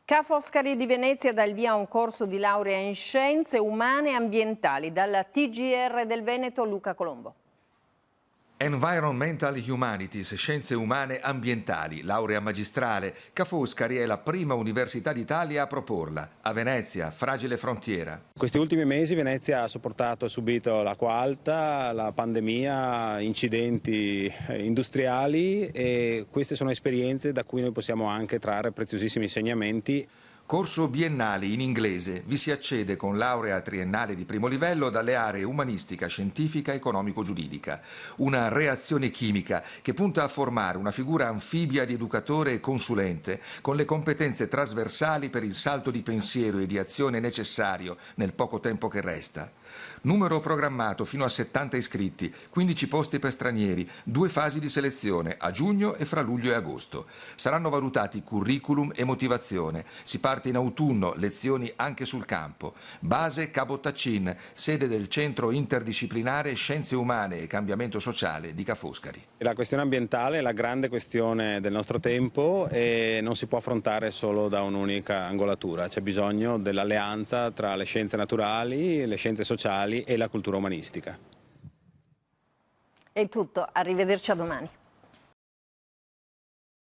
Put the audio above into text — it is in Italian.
Ca' Foscari di Venezia dà il via a un corso di laurea in scienze umane e ambientali. Dalla TGR del Veneto, Luca Colombo. Environmental Humanities, Scienze Umane Ambientali, laurea magistrale. Ca' Foscari è la prima università d'Italia a proporla. A Venezia, fragile frontiera. Questi ultimi mesi Venezia ha sopportato e subito l'acqua alta, la pandemia, incidenti industriali e queste sono esperienze da cui noi possiamo anche trarre preziosissimi insegnamenti. Corso biennale in inglese. Vi si accede con laurea triennale di primo livello dalle aree umanistica, scientifica, economico-giuridica. Una reazione chimica che punta a formare una figura anfibia di educatore e consulente con le competenze trasversali per il salto di pensiero e di azione necessario nel poco tempo che resta. Numero programmato fino a 70 iscritti, 15 posti per stranieri, 2 fasi di selezione a giugno e fra luglio e agosto. Saranno valutati curriculum e motivazione. Si parte in autunno, lezioni anche sul campo. Base Cabotaccin, sede del Centro Interdisciplinare Scienze Umane e Cambiamento Sociale di Ca' Foscari. La questione ambientale è la grande questione del nostro tempo e non si può affrontare solo da un'unica angolatura. C'è bisogno dell'alleanza tra le scienze naturali, le scienze sociali e la cultura umanistica. È tutto, arrivederci a domani.